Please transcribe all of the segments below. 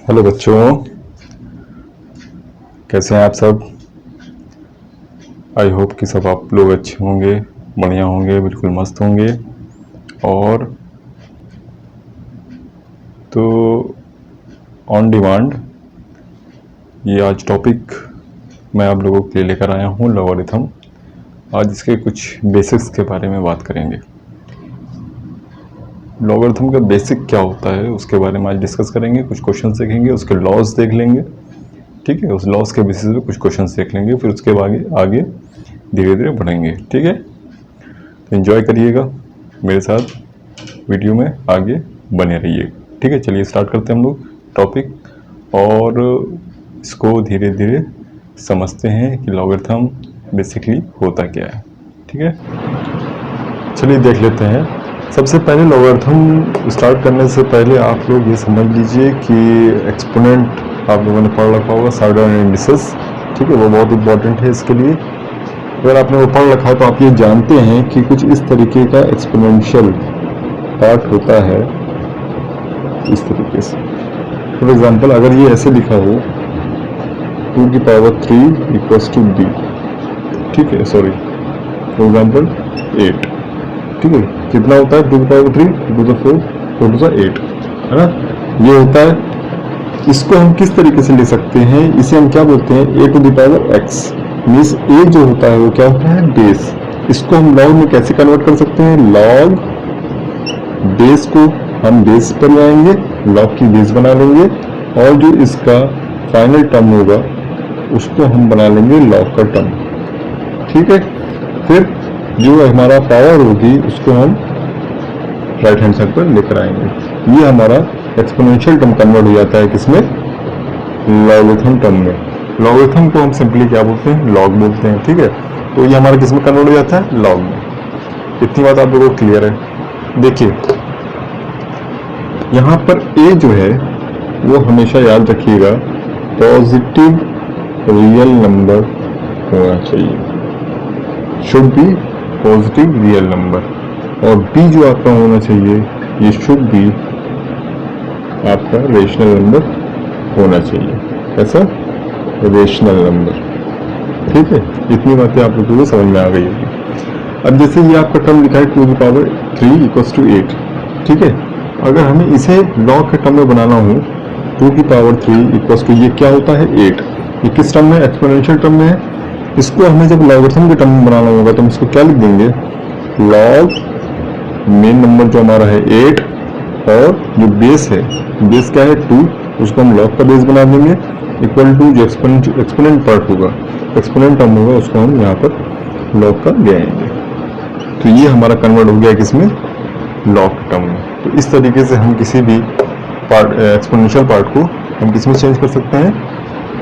Hello बच्चों, कैसे हैं आप सब। आई होप कि सब आप लोग अच्छे होंगे, बढ़िया होंगे, बिल्कुल मस्त होंगे। और तो ऑन डिमांड ये आज टॉपिक मैं आप लोगों के लिए लेकर आया हूँ, लॉगरिथम। आज इसके कुछ बेसिक्स के बारे में बात करेंगे। लॉगरिथम का बेसिक क्या होता है उसके बारे में आज डिस्कस करेंगे। कुछ क्वेश्चन देखेंगे, उसके लॉज देख लेंगे, ठीक है। उस लॉस के बेसिस पे कुछ क्वेश्चन देख लेंगे, फिर उसके आगे आगे धीरे धीरे बढ़ेंगे, ठीक है। तो एंजॉय करिएगा मेरे साथ, वीडियो में आगे बने रहिए, ठीक है। चलिए स्टार्ट करते हैं हम लोग टॉपिक, और इसको धीरे धीरे समझते हैं कि लॉगरिथम बेसिकली होता क्या है, ठीक है। चलिए देख लेते हैं। सबसे पहले लॉगरिथम स्टार्ट करने से पहले आप लोग ये समझ लीजिए कि एक्सपोनेंट आप लोगों ने पढ़ रखा होगा, साइड एंड इंडिसेस, ठीक है। वो बहुत इंपॉर्टेंट है इसके लिए। अगर आपने वो पढ़ रखा है तो आप ये जानते हैं कि कुछ इस तरीके का एक्सपोनेंशियल पार्ट होता है, इस तरीके से। फॉर एग्जांपल अगर ये ऐसे लिखा हो 2 की पावर 3 इक्वल्स टू b, ठीक है, सॉरी फॉर एग्जांपल 8, ठीक है। कितना होता है 2 की पावर 3, 2 to 4, 4 to 8, है ना। ये होता है। इसको हम किस तरीके से ले सकते हैं, इसे हम क्या बोलते हैं, a to the power x। Means a जो होता है वो क्या होता है, बेस। इसको हम लॉग में कैसे कन्वर्ट कर सकते हैं, लॉग बेस को हम बेस पर लाएंगे, लॉग की बेस बना लेंगे, और जो इसका फाइनल टर्म होगा उसको हम बना लेंगे लॉग का टर्म, ठीक है। फिर जो हमारा पावर होगी उसको हम राइट हैंड साइड पर लेकर आएंगे। ये हमारा एक्सपोनेंशियल टर्म कन्वर्ट हो जाता है किसमें, लॉगरिथम टर्म में। लॉगरिथम को हम सिंपली क्या बोलते हैं, लॉग बोलते हैं, ठीक है। तो ये हमारा किसमें कन्वर्ट हो जाता है, लॉग में। इतनी बात आप लोगों को क्लियर है। देखिए यहाँ पर a जो है वो हमेशा याद रखिएगा पॉजिटिव रियल नंबर होना चाहिए, should be positive real number. और b जो आपका होना चाहिए ये शुड बी आपका रेशनल नंबर होना चाहिए, ऐसा रेशनल नंबर, ठीक है। इतनी बातें आप लोगों को समझ में आ गई होगी। अब जैसे ये आपका टर्म लिखा है 2 की पावर 3 इक्वल्स टू 8, ठीक है। अगर हमें इसे लॉग के टर्म में बनाना हो 2 की पावर 3 इक्वल्स टू, ये क्या होता है 8, ये किस टर्म में, एक्सपोनेंशियल टर्म में है। इसको हमें जब लॉगरिथम के टर्म में बनाना होगा तो हम इसको क्या लिख देंगे, लॉग मेन नंबर जो हमारा है 8, और जो बेस है, बेस क्या है 2, उसको हम लॉग का बेस बना देंगे, इक्वल टू जो एक्सपोनेंट पार्ट होगा, एक्सपोनेंट टर्म होगा, उसको हम यहाँ पर लॉग का ले आएंगे। तो ये हमारा कन्वर्ट हो गया किसमें, लॉग टर्म में। तो इस तरीके से हम किसी भी पार्ट, एक्सपोनेंशियल पार्ट को हम किसमें चेंज कर सकते हैं,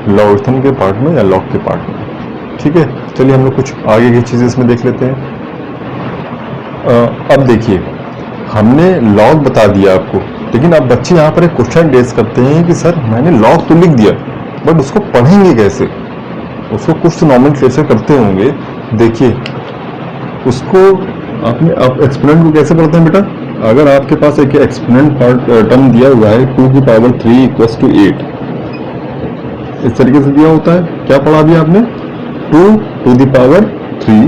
लॉगरिथम के पार्ट में या लॉग के पार्ट में, ठीक है। चलिए हम लोग कुछ आगे की चीजें इसमें देख लेते हैं। अब देखिए हमने लॉग बता दिया आपको, लेकिन अब बच्चे यहाँ पर एक क्वेश्चन रेज करते हैं कि सर मैंने लॉग तो लिख दिया बट उसको पढ़ेंगे कैसे, उसको कुछ तो नॉमेनक्लेचर करते होंगे। देखिए उसको आपने, आप एक्सपोनेंट को कैसे पढ़ते हैं बेटा, अगर आपके पास एक एक्सपोनेंट पार्ट टर्म दिया हुआ है 2 की पावर 3 इक्वल्स टू 8, इस तरीके से दिया होता है। क्या पढ़ा दिया आपने, 2 to the power 3,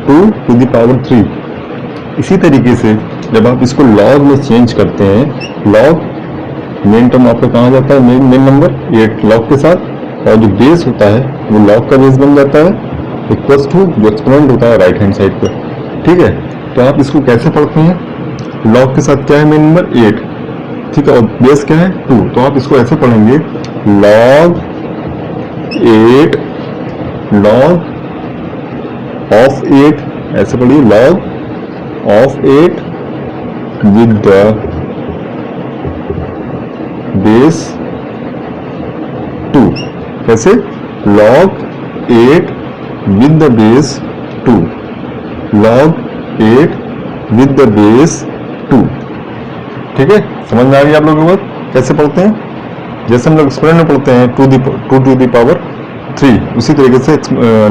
2 to the power 3। इसी तरीके से जब आप इसको लॉग में चेंज करते हैं, लॉग मेन टर्म आपका कहाँ जाता है, मेन नंबर 8 लॉग के साथ, और जो बेस होता है वो लॉग का बेस बन जाता है, इक्वल्स टू जो एक्सपोनेंट होता है राइट हैंड साइड पर, ठीक है। तो आप इसको कैसे पढ़ते हैं, लॉग के साथ क्या है मेन नंबर 8, ठीक है, और बेस क्या है 2, तो आप इसको ऐसे पढ़ेंगे लॉग 8 लॉग ऑफ 8, ऐसे पढ़िए log of 8 with the base 2, कैसे, log 8 with the base 2, log 8 with the base 2, ठीक है। समझ में आ गई आप लोगों को बात, कैसे पढ़ते हैं, जैसे हम लोग एक्सपोनेंट में पढ़ते हैं 2 to the power 3, उसी तरीके से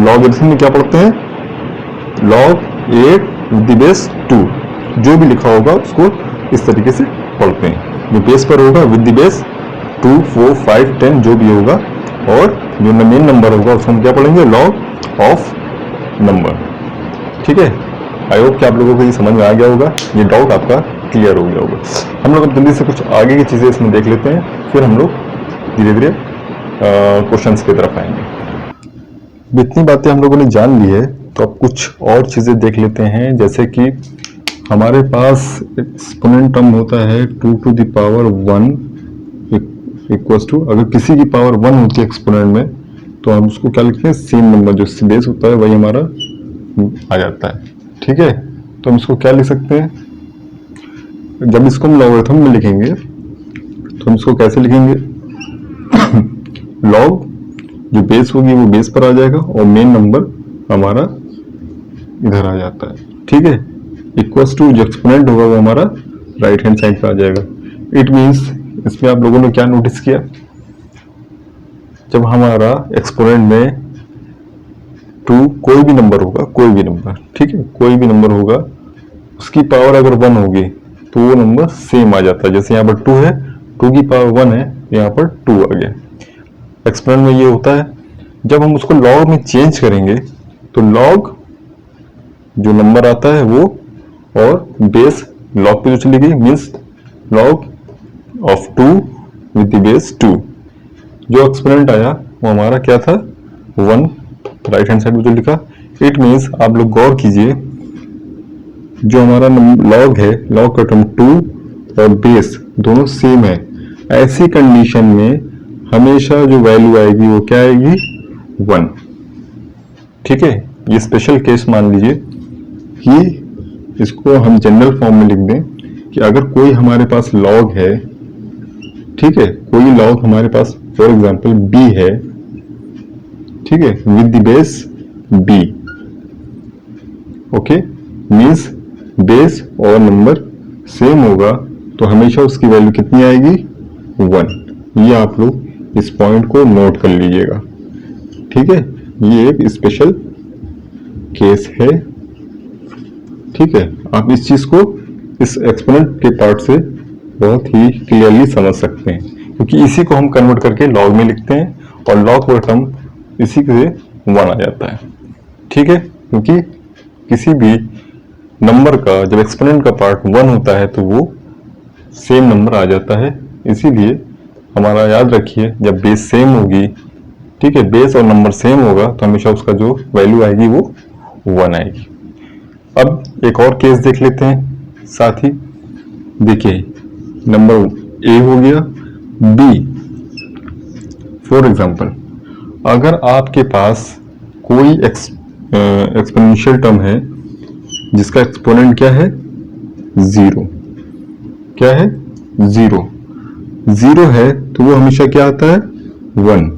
लॉगरिथम में क्या पढ़ते हैं, लॉग 8 विद द बेस 2, जो भी लिखा होगा उसको इस तरीके से पढ़ते हैं। जो बेस पर होगा विद द बेस 2, 4, 5, 10 जो भी होगा, और जो मेन नंबर होगा उसको हम क्या पढ़ेंगे, लॉग ऑफ नंबर। ठीक है, आई होप कि आप लोगों को ये समझ में आ गया होगा, ये डाउट आपका क्लियर हो गया होगा। हम लोग अब जल्दी से कुछ आगे की चीज़ें इसमें देख लेते हैं, फिर हम लोग धीरे धीरे क्वेश्चंस की तरफ आएंगे। इतनी बातें हम लोगों ने जान ली है, तो अब कुछ और चीज़ें देख लेते हैं। जैसे कि हमारे पास एक्सपोनेंट टर्म होता है 2 to the power 1 equals to, अगर किसी की पावर 1 होती है एक्सपोनेंट में, तो हम उसको क्या लिखते हैं, सेम नंबर जो बेस होता है वही हमारा आ जाता है। ठीक है, तो हम इसको क्या लिख सकते हैं, जब इसको हम लॉगरिथम में लिखेंगे तो हम इसको कैसे लिखेंगे, लॉग जो बेस होगी वो बेस पर आ जाएगा और मेन नंबर हमारा इधर आ जाता है। ठीक है, इक्वल्स टू जो एक्सपोनेंट होगा वो हमारा राइट हैंड साइड पे आ जाएगा। इट मीन्स इसमें आप लोगों ने क्या नोटिस किया, जब हमारा एक्सपोनेंट में 2 कोई भी नंबर होगा, कोई भी नंबर, ठीक है, कोई भी नंबर होगा, उसकी पावर अगर 1 होगी तो वो नंबर सेम आ जाता है। जैसे यहाँ पर 2 है, 2 की पावर 1 है, यहाँ पर 2 आ गया। एक्सपोनेंट में ये होता है, जब हम उसको लॉग में चेंज करेंगे तो लॉग जो नंबर आता है वो, और बेस लॉग पे जो चली गई, means log of 2 with the base 2। जो एक्सपोनेंट आया वो हमारा क्या था, 1, राइट हैंड साइड में जो लिखा। इट मीन्स आप लोग गौर कीजिए, जो हमारा लॉग है, लॉग का टर्म 2 और बेस दोनों सेम है। ऐसी कंडीशन में हमेशा जो वैल्यू आएगी वो क्या आएगी, 1। ठीक है, ये स्पेशल केस मान लीजिए कि इसको हम जनरल फॉर्म में लिख दें कि अगर कोई हमारे पास लॉग है, ठीक है, कोई लॉग हमारे पास फॉर एग्जांपल b है, ठीक है, with the base b, okay, means base और नंबर सेम होगा तो हमेशा उसकी वैल्यू कितनी आएगी, 1। ये आप लोग इस पॉइंट को नोट कर लीजिएगा। ठीक है, ये एक स्पेशल केस है। ठीक है, आप इस चीज को इस एक्सपोनेंट के पार्ट से बहुत ही क्लियरली समझ सकते हैं, क्योंकि इसी को हम कन्वर्ट करके लॉग में लिखते हैं और लॉग का टर्म इसी से 1 आ जाता है। ठीक है, क्योंकि किसी भी नंबर का जब एक्सपोनेंट का पार्ट 1 होता है तो वो सेम नंबर आ जाता है। इसीलिए हमारा याद रखिए, जब बेस सेम होगी, ठीक है, बेस और नंबर सेम होगा तो हमेशा उसका जो वैल्यू आएगी वो 1 आएगी। अब एक और केस देख लेते हैं साथ ही। देखिए, नंबर ए हो गया, बी फॉर एग्जांपल, अगर आपके पास कोई एक्सपोनेंशियल टर्म है जिसका एक्सपोनेंट क्या है, 0, क्या है, 0 है, तो वो हमेशा क्या आता है, 1।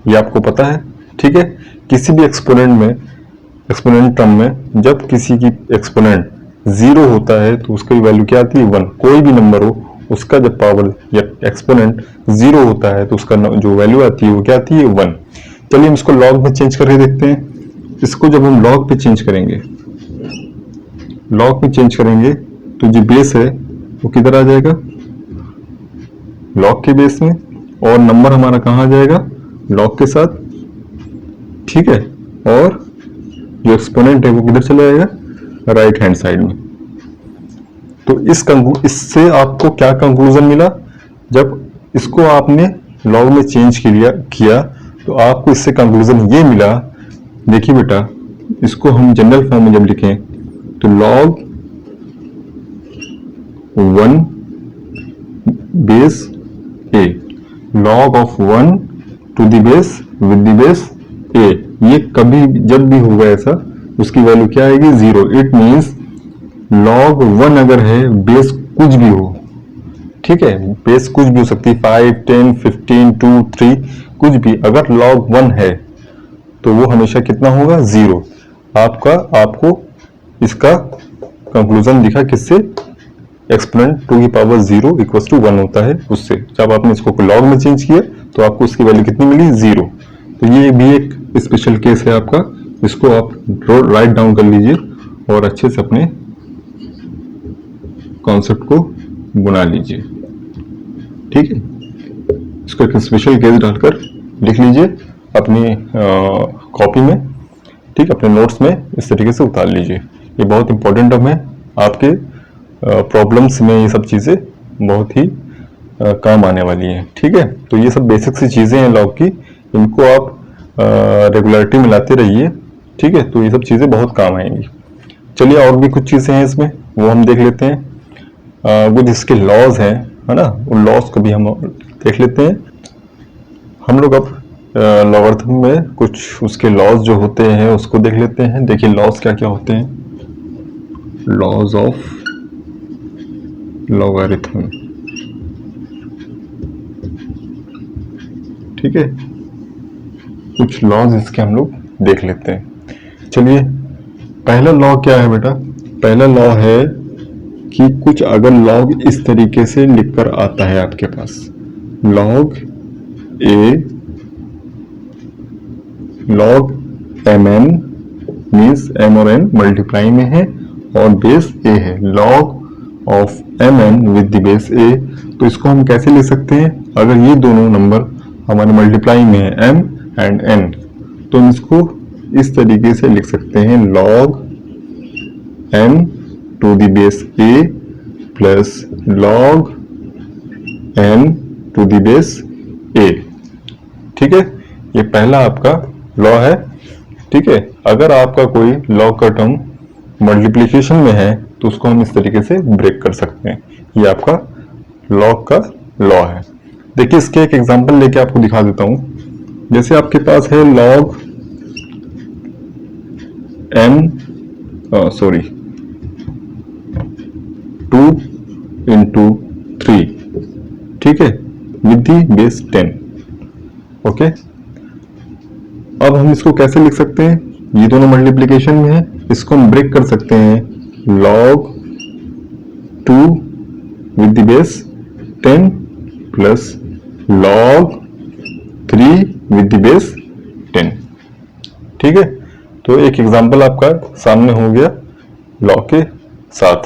ये आपको पता है। ठीक है, किसी भी एक्सपोनेंट टर्म में जब किसी की एक्सपोनेंट 0 होता है तो उसकी वैल्यू क्या आती है, 1। कोई भी नंबर हो, उसका जब पावर या एक्सपोनेंट 0 होता है तो उसका जो वैल्यू आती है वो क्या आती है, 1। चलिए हम इसको लॉग में चेंज करके देखते हैं। इसको जब हम लॉग पे चेंज करेंगे, लॉग में चेंज करेंगे तो जो बेस है वो किधर आ जाएगा, लॉग के बेस में, और नंबर हमारा कहाँ आ जाएगा, लॉग के साथ। ठीक है, और जो एक्सपोनेंट है वो किधर चला जाएगा, राइट हैंड साइड में। तो इससे आपको क्या कंक्लूजन मिला, जब इसको आपने लॉग में चेंज किया तो आपको इससे कंक्लूजन ये मिला, देखिए बेटा, इसको हम जनरल फॉर्म में जब लिखें तो log 1 base a, log of 1 to the base with the base a, ये कभी जब भी होगा ऐसा उसकी वैल्यू क्या आएगी, 0। इट मीन्स log 1 अगर है, बेस कुछ भी हो, ठीक है, बेस कुछ भी हो सकती है, 5, 10, 15, 2, 3, कुछ भी, अगर log 1 है तो वो हमेशा कितना होगा, 0। आपको इसका कंक्लूजन दिखा किससे, एक्सपोनेंट 2 की पावर 0 इक्वल्स टू 1 होता है उससे। जब आपने इसको लॉग में चेंज किया तो आपको इसकी वैल्यू कितनी मिली, 0। तो ये भी एक स्पेशल केस है आपका, इसको आप राइट डाउन कर लीजिए और अच्छे से अपने कॉन्सेप्ट को बना लीजिए। ठीक है, इसको एक स्पेशल केस डालकर लिख लीजिए अपनी कॉपी में, ठीक, अपने नोट्स में इस तरीके से उतार लीजिए। ये बहुत इंपॉर्टेंट टर्म है, आपके प्रॉब्लम्स में ये सब चीज़ें बहुत ही काम आने वाली हैं। ठीक है, तो ये सब बेसिक सी चीज़ें हैं लॉग की, इनको आप रेगुलरिटी में लाते रहिए। ठीक है, तो ये सब चीज़ें बहुत काम आएंगी। चलिए और भी कुछ चीज़ें हैं इसमें, वो हम देख लेते हैं। वो जिसके लॉज हैं, है ना, उन लॉज को भी हम देख लेते हैं। हम लोग अब लॉगरिथम में कुछ उसके लॉज जो होते हैं उसको देख लेते हैं। देखिए लॉज क्या क्या होते हैं। लॉज ऑफ लॉगरिथम, ठीक है, कुछ लॉज इसके हम लोग देख लेते हैं। चलिए, पहला लॉ क्या है बेटा? पहला लॉ है कि कुछ अगर लॉग इस तरीके से लिखकर आता है आपके पास, log a log m N, means M और एन मल्टीप्लाई में है और बेस ए है, log of M n with the base a. तो इसको हम कैसे लिख सकते हैं? अगर ये दोनों नंबर हमारे मल्टीप्लाई में है एम एंड एन, तो हम इसको इस तरीके से लिख सकते हैं, log m to the base a plus log n to the base a. ठीक है, ये पहला आपका लॉ है। ठीक है, अगर आपका कोई लॉग का टर्म मल्टीप्लिकेशन में है तो उसको हम इस तरीके से ब्रेक कर सकते हैं। ये आपका लॉग का लॉ है। देखिए इसके एक एग्जांपल लेके आपको दिखा देता हूं। जैसे आपके पास है लॉग एम 2 into 3, ठीक है, विद दी बेस 10। ओके, अब हम इसको कैसे लिख सकते हैं? ये दोनों मल्टीप्लिकेशन में है, इसको हम ब्रेक कर सकते हैं, log 2 with the base 10 plus log 3 with the base 10। ठीक है, तो एक एग्जांपल आपका सामने हो गया लॉ के साथ।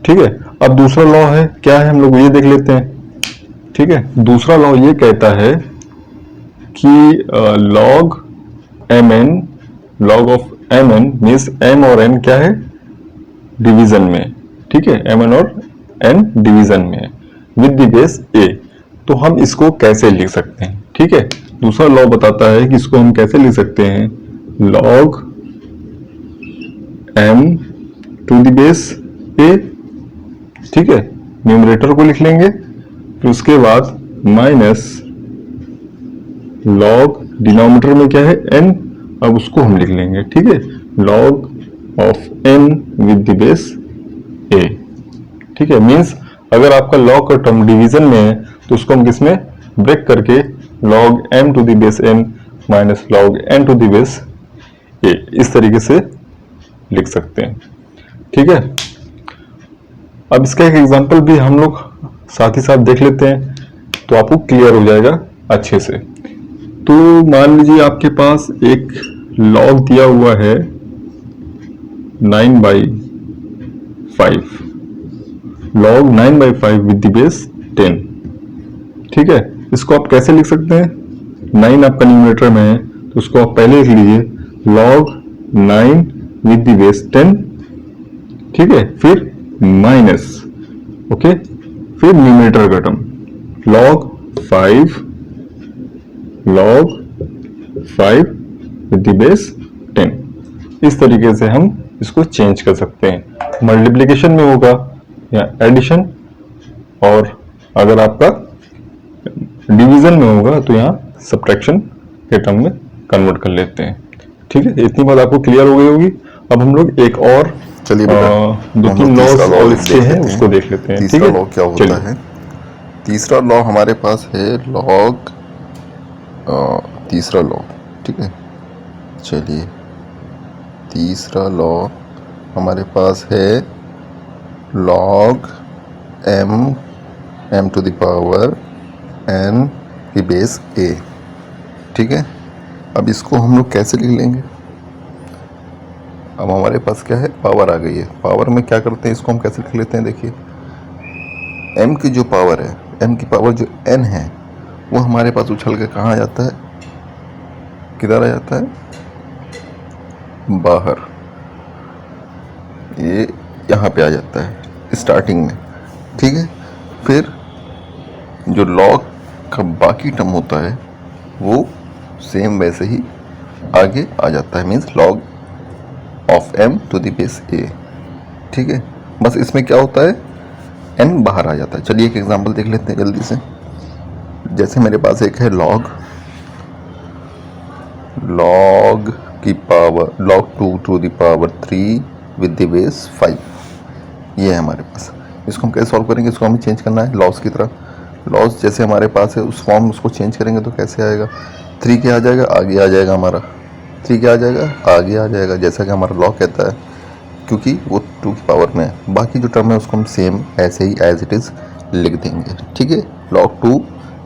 ठीक है, अब दूसरा लॉ है, क्या है हम लोग ये देख लेते हैं। ठीक है, दूसरा लॉ ये कहता है कि log M N, log of M N means M और एन क्या है? डिवीजन में। ठीक है, एम एन और एन डिवीजन में है विद द बेस ए। तो हम इसको कैसे लिख सकते हैं? ठीक है, दूसरा लॉ बताता है कि इसको हम कैसे लिख सकते हैं, log m to the base a. ठीक है, न्यूमरेटर को लिख लेंगे, फिर उसके बाद माइनस log डिनोमिनेटर में क्या है? n, अब उसको हम लिख लेंगे। ठीक है, log of n with the base a। ठीक है, मींस अगर आपका log का टर्म डिवीजन में है तो उसको हम किसमें ब्रेक करके log m to the base n minus log n to the base a, इस तरीके से लिख सकते हैं। ठीक है, अब इसका एक एग्जांपल भी हम लोग साथ ही साथ देख लेते हैं तो आपको क्लियर हो जाएगा अच्छे से। तो मान लीजिए आपके पास एक लॉग दिया हुआ है 9/5, लॉग 9/5 विद द बेस 10। ठीक है, इसको आप कैसे लिख सकते हैं? 9 आपका न्यूमरेटर में है तो उसको आप पहले लिख लीजिए, log 9 विद द बेस 10। ठीक है, फिर माइनस, ओके, फिर न्यूमरेटर का term log 5 with the base 10। इस तरीके से हम इसको चेंज कर सकते हैं। मल्टीप्लिकेशन में होगा या एडिशन, और अगर आपका डिवीजन में होगा तो यहाँ सब्ट्रैक्शन के टर्म में कन्वर्ट कर लेते हैं। ठीक है, इतनी बात आपको क्लियर हो गई होगी। अब हम लोग एक और चलिए दो तीन लॉज और इसके हैं उसको देख लेते हैं। ठीक है, लॉ क्या होता है? तीसरा लॉ हमारे पास है लॉग, तीसरा लॉ, ठीक है, चलिए तीसरा लॉ हमारे पास है log m to the power n की बेस a। ठीक है, अब इसको हम लोग कैसे लिख लेंगे? अब हमारे पास क्या है? पावर आ गई है। पावर में क्या करते हैं, इसको हम कैसे लिख लेते हैं? देखिए m की जो पावर है, m की पावर जो n है वो हमारे पास उछल के कहाँ आ जाता है, किधर आ जाता है, बाहर, ये यहाँ पे आ जाता है स्टार्टिंग में, ठीक है। फिर जो लॉग का बाकी टर्म होता है वो सेम वैसे ही आगे आ जाता है, means log of m to the base a, ठीक है। बस इसमें क्या होता है, n बाहर आ जाता है। चलिए एक एग्जांपल देख लेते हैं जल्दी से। जैसे मेरे पास एक है लॉग की power log 2 to the power 3 with the base 5, ये है हमारे पास। इसको हम कैसे सॉल्व करेंगे, इसको हमें चेंज करना है लॉस की तरह। लॉस जैसे हमारे पास है उस फॉर्म उसको चेंज करेंगे तो कैसे आएगा, 3 क्या आ जाएगा, आगे आ जाएगा हमारा, 3 क्या आ जाएगा, आगे आ जाएगा, जैसा कि हमारा लॉ कहता है, क्योंकि वो 2 की पावर में है। बाकी जो टर्म है उसको हम सेम ऐसे ही एज इट इज़ लिख देंगे, ठीक है। log 2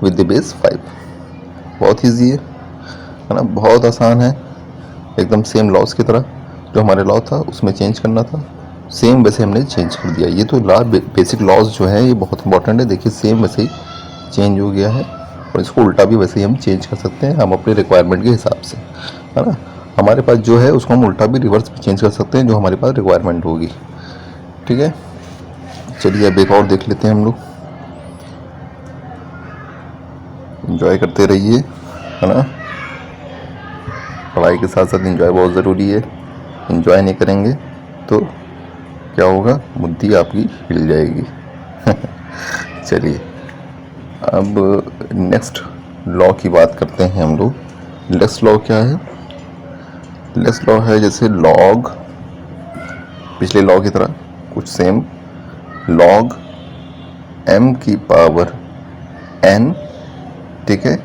विद द बेस 5, बहुत ईजी है ना, बहुत आसान है, एकदम सेम लॉस की तरह। जो हमारे लॉ था उसमें चेंज करना था, सेम वैसे हमने चेंज कर दिया। ये तो बेसिक लॉज जो है ये बहुत इंपॉर्टेंट है। देखिए सेम वैसे ही चेंज हो गया है, और इसको उल्टा भी वैसे ही हम चेंज कर सकते हैं, हम अपने रिक्वायरमेंट के हिसाब से, है ना। हमारे पास जो है उसको हम उल्टा भी रिवर्स भी चेंज कर सकते हैं, जो हमारे पास रिक्वायरमेंट होगी, ठीक है। चलिए अब एक और देख लेते हैं हम लोग, एंजॉय करते रहिए, है ना। पढ़ाई के साथ साथ एंजॉय बहुत ज़रूरी है, एंजॉय नहीं करेंगे तो क्या होगा, बुद्धि आपकी हिल जाएगी। चलिए अब नेक्स्ट लॉ की बात करते हैं हम लोग। नेक्स्ट लॉ क्या है, नेक्स्ट लॉ है जैसे लॉग, पिछले लॉ की तरह कुछ सेम, लॉग m की पावर n, ठीक है,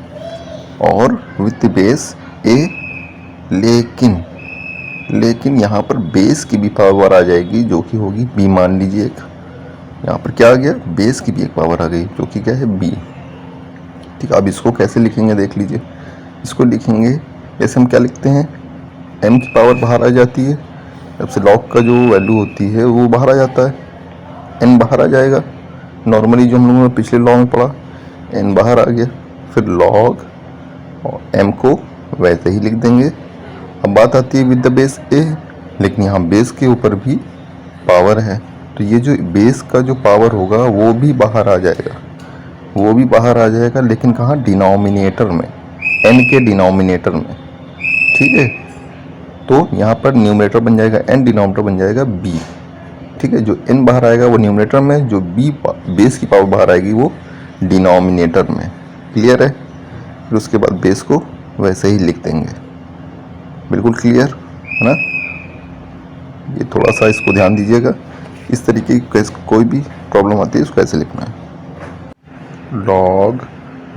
और विथ बेस a, लेकिन यहाँ पर बेस की भी पावर आ जाएगी जो कि होगी b। मान लीजिए एक यहाँ पर क्या आ गया, बेस की भी एक पावर आ गई जो कि क्या है b, ठीक है। अब इसको कैसे लिखेंगे देख लीजिए, इसको लिखेंगे जैसे हम क्या लिखते हैं, m की पावर बाहर आ जाती है, जब से लॉग का जो वैल्यू होती है वो बाहर आ जाता है, n बाहर आ जाएगा। नॉर्मली जो हम लोगों ने पिछले लॉ में पढ़ा, n बाहर आ गया, फिर लॉग और m को वैसे ही लिख देंगे। अब बात आती है विद द बेस a, लेकिन यहाँ बेस के ऊपर भी पावर है, तो ये जो बेस का जो पावर होगा वो भी बाहर आ जाएगा, वो भी बाहर आ जाएगा, लेकिन कहाँ, डिनोमिनेटर में, n के डिनोमिनेटर में, ठीक है। तो यहाँ पर न्यूमरेटर बन जाएगा n, डिनोमिनेटर बन जाएगा b, ठीक है। जो n बाहर आएगा वो न्यूमरेटर में, जो b बेस की पावर बाहर आएगी वो डिनोमिनेटर में, क्लियर है। फिर उसके बाद बेस को वैसे ही लिख देंगे, बिल्कुल क्लियर है ना। ये थोड़ा सा इसको ध्यान दीजिएगा, इस तरीके की कोई भी प्रॉब्लम आती है इसको ऐसे लिखना है। लॉग,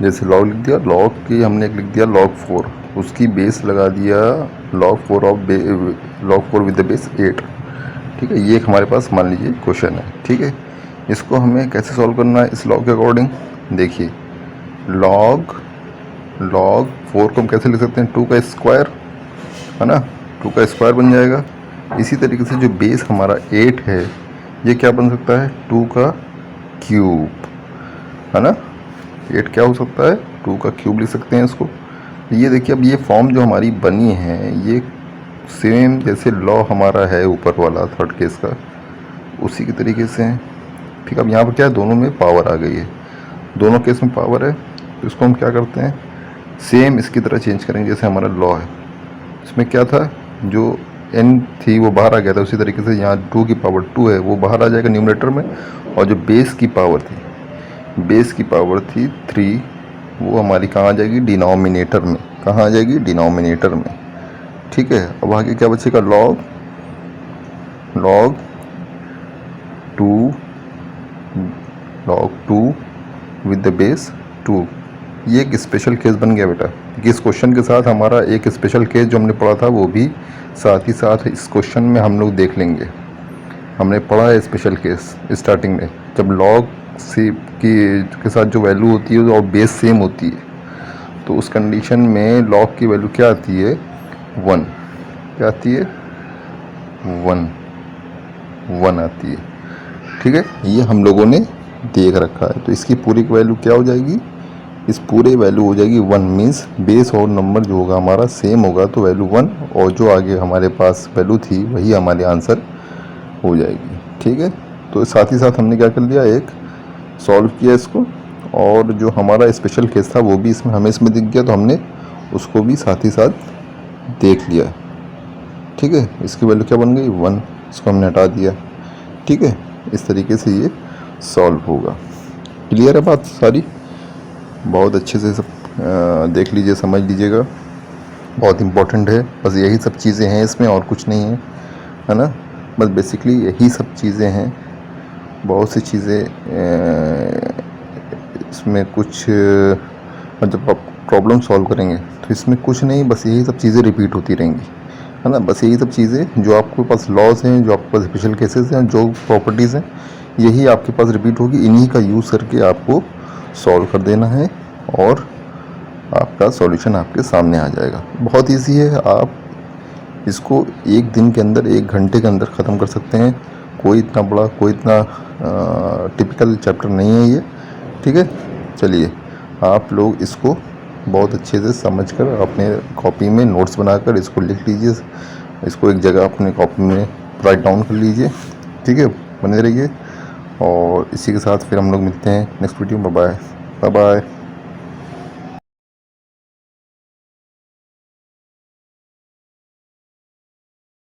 जैसे लॉग लिख दिया, लॉग की हमने लिख दिया log 4, उसकी बेस लगा दिया log 4 विद द बेस 8, ठीक है। ये एक हमारे पास मान लीजिए क्वेश्चन है, ठीक है। इसको हमें कैसे सॉल्व करना है इस लॉग के अकॉर्डिंग, देखिए log 4 को हम कैसे लिख सकते हैं, 2 का स्क्वायर, है ना, 2 का स्क्वायर बन जाएगा। इसी तरीके से जो बेस हमारा 8 है ये क्या बन सकता है, 2 का क्यूब, है ना। 8 क्या हो सकता है, 2 का क्यूब लिख सकते हैं इसको। ये देखिए अब ये फॉर्म जो हमारी बनी है ये सेम जैसे लॉ हमारा है ऊपर वाला थर्ड केस का, उसी के तरीके से है, ठीक है। अब यहाँ पर क्या है, दोनों में पावर आ गई है, दोनों केस में पावर है, तो इसको हम क्या करते हैं, सेम इसकी तरह चेंज करेंगे जैसे हमारा लॉ है। इसमें क्या था, जो n थी वो बाहर आ गया था, उसी तरीके से यहाँ 2 की पावर 2 है वो बाहर आ जाएगा न्यूमरेटर में, और जो बेस की पावर थी 3 वो हमारी कहाँ आ जाएगी, डिनोमिनेटर में, कहाँ आ जाएगी, डिनोमिनेटर में, ठीक है। अब आगे क्या बचेगा, log 2 विद द बेस 2, ये एक स्पेशल केस बन गया बेटा। इस क्वेश्चन के साथ हमारा एक स्पेशल केस जो हमने पढ़ा था वो भी साथ ही साथ इस क्वेश्चन में हम लोग देख लेंगे। हमने पढ़ा है स्पेशल केस स्टार्टिंग में, जब लॉग से के साथ जो वैल्यू होती है और बेस सेम होती है, तो उस कंडीशन में लॉग की वैल्यू क्या आती है, 1, क्या आती है, 1 आती है, ठीक है। ये हम लोगों ने देख रखा है, तो इसकी पूरी वैल्यू क्या हो जाएगी, इस पूरे वैल्यू हो जाएगी 1, मीन्स बेस और नंबर जो होगा हमारा सेम होगा, तो वैल्यू 1 और जो आगे हमारे पास वैल्यू थी वही हमारे आंसर हो जाएगी। ठीक है, तो साथ ही साथ हमने क्या कर लिया, एक सॉल्व किया इसको, और जो हमारा स्पेशल केस था वो भी इसमें हमें इसमें दिख गया, तो हमने उसको भी साथ ही साथ देख लिया। ठीक है, इसकी वैल्यू क्या बन गई 1, इसको हमने हटा दिया। ठीक है, इस तरीके से ये सॉल्व होगा। क्लियर है बात सारी? बहुत अच्छे से सब देख लीजिए, समझ लीजिएगा, बहुत इम्पोर्टेंट है। बस यही सब चीज़ें हैं इसमें, और कुछ नहीं है ना। बस बेसिकली यही सब चीज़ें हैं, बहुत सी चीज़ें इसमें कुछ जब आप प्रॉब्लम सॉल्व करेंगे तो इसमें कुछ नहीं, बस यही सब चीज़ें रिपीट होती रहेंगी, है ना। बस यही सब चीज़ें जो आपके पास लॉज हैं, जो आपके पास स्पेशल केसेस हैं, जो प्रॉपर्टीज़ हैं, यही आपके पास रिपीट होगी। इन्हीं का यूज़ करके आपको सॉल्व कर देना है और आपका सॉल्यूशन आपके सामने आ जाएगा। बहुत ईजी है, आप इसको एक दिन के अंदर, 1 घंटे के अंदर ख़त्म कर सकते हैं। कोई इतना बड़ा, कोई इतना टिपिकल चैप्टर नहीं है ये। ठीक है, चलिए आप लोग इसको बहुत अच्छे से समझकर अपने कॉपी में नोट्स बनाकर इसको लिख लीजिए, इसको एक जगह अपने कॉपी में राइट डाउन कर लीजिए। ठीक है, बने रहिए, और इसी के साथ फिर हम लोग मिलते हैं नेक्स्ट वीडियो में। Bye bye.